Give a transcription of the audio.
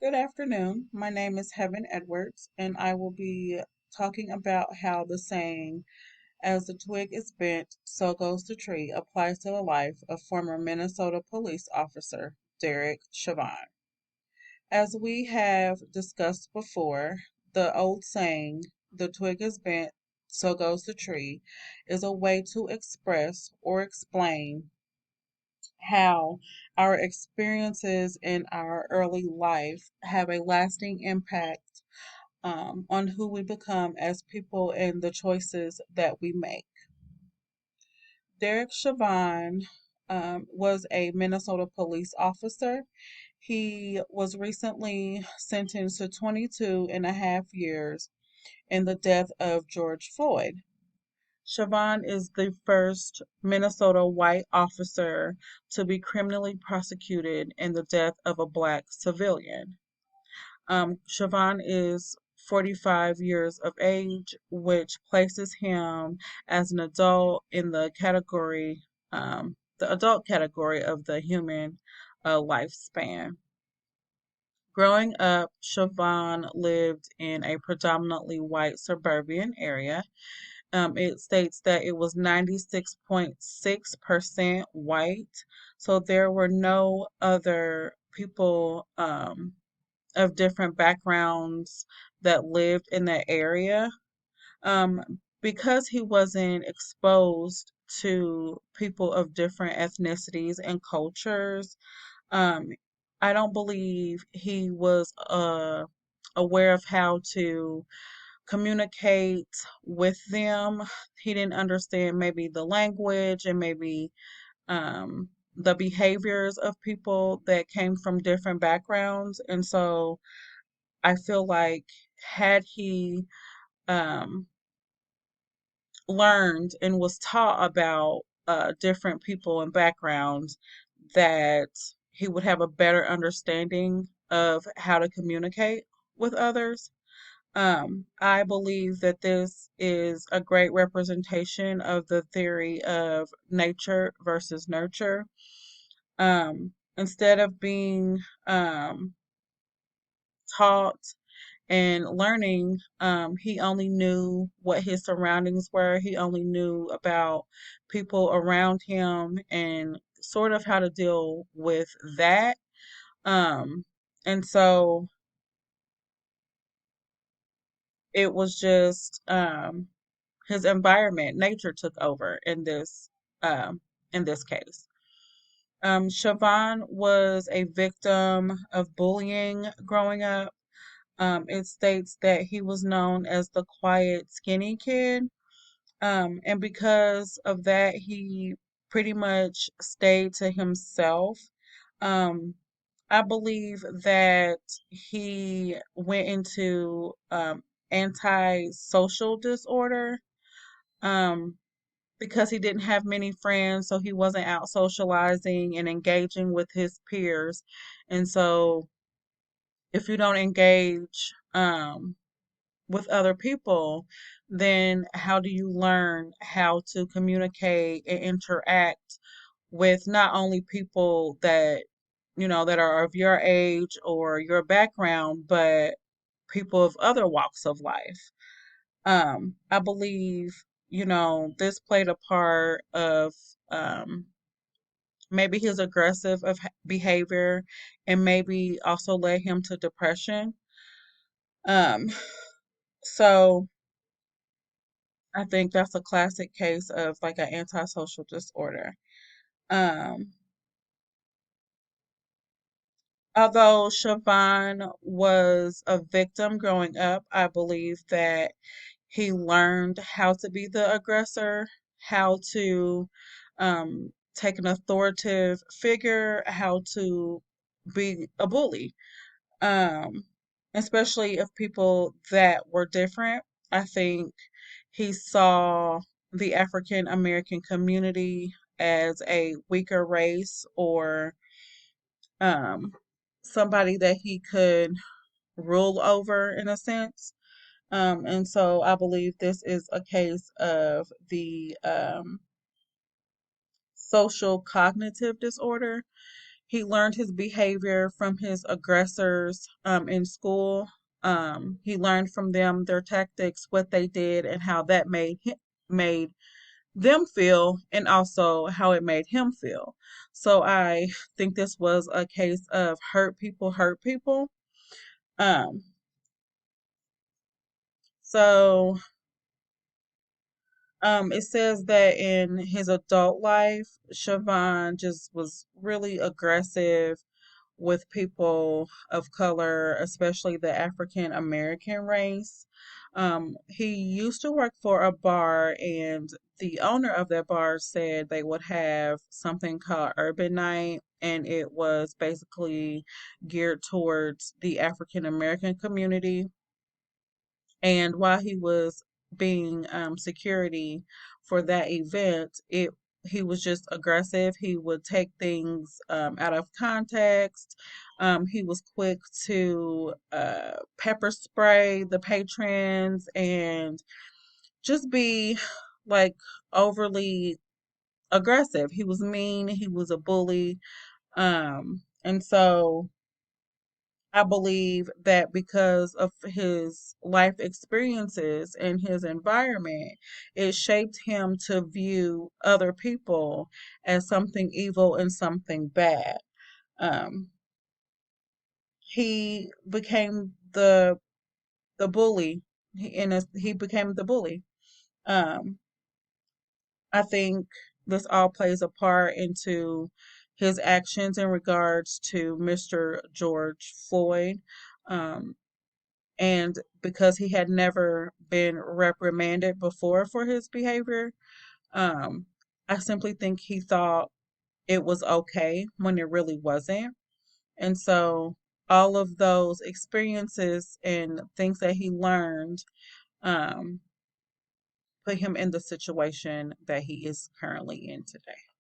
Good afternoon. My name is Heaven Edwards, and I will be talking about how the saying, as the twig is bent, so goes the tree, applies to the life of former Minnesota police officer Derek Chauvin. As we have discussed before, the old saying, the twig is bent, so goes the tree, is a way to express or explain how our experiences in our early life have a lasting impact on who we become as people and the choices that we make. Derek Chauvin was a Minnesota police officer. He was recently sentenced to 22 and a half years in the death of George Floyd. Chauvin is the first Minnesota white officer to be criminally prosecuted in the death of a black civilian. Chauvin is 45 years of age, which places him as an adult in the adult category of the human lifespan. Growing up, Chauvin lived in a predominantly white suburban area. It states that it was 96.6% white, so there were no other people of different backgrounds that lived in that area. Because he wasn't exposed to people of different ethnicities and cultures, um, I don't believe he was aware of how to communicate with them. He didn't understand maybe the language and maybe the behaviors of people that came from different backgrounds. And so I feel like had he um, learned and was taught about different people and backgrounds, that he would have a better understanding of how to communicate with others. I believe that this is a great representation of the theory of nature versus nurture. Instead of being taught and learning, he only knew what his surroundings were. He only knew about people around him and sort of how to deal with that. Um, and so it was just his environment, nature took over in this case. Siobhan was a victim of bullying growing up. It states that he was known as the quiet, skinny kid. And because of that, he pretty much stayed to himself. Um, I believe that he went into antisocial disorder um, because he didn't have many friends, so he wasn't out socializing and engaging with his peers. And so, if you don't engage with other people, then how do you learn how to communicate and interact with not only people that that are of your age or your background, but people of other walks of life? I believe, this played a part of maybe his aggressive behavior and maybe also led him to depression. Um, so I think that's a classic case of like an antisocial disorder. Um, Although Siobhan was a victim growing up, I believe that he learned how to be the aggressor, how to take an authoritative figure, how to be a bully, um, especially of people that were different. I think he saw the African American community as a weaker race or um, somebody that he could rule over in a sense. And so I believe this is a case of the social cognitive disorder. he learned his behavior from his aggressors in school. He learned from them their tactics, what they did, and how that made them feel, and also how it made him feel. So I think this was a case of hurt people hurt people. Um, so it says that in his adult life, Siobhan just was really aggressive with people of color, especially the African American race. He used to work for a bar, and the owner of that bar said they would have something called Urban Night, and it was basically geared towards the African American community. And while he was being security for that event, it he was just aggressive. He would take things out of context. He was quick to pepper spray the patrons and just be like overly aggressive. He was mean. He was a bully. And so I believe that because of his life experiences and his environment, it shaped him to view other people as something evil and something bad. Um, he became the bully. He became the bully. Um, I think this all plays a part into his actions in regards to Mr. George Floyd. Um, and because he had never been reprimanded before for his behavior, um, I simply think he thought it was okay when it really wasn't. And so all of those experiences and things that he learned um, put him in the situation that he is currently in today.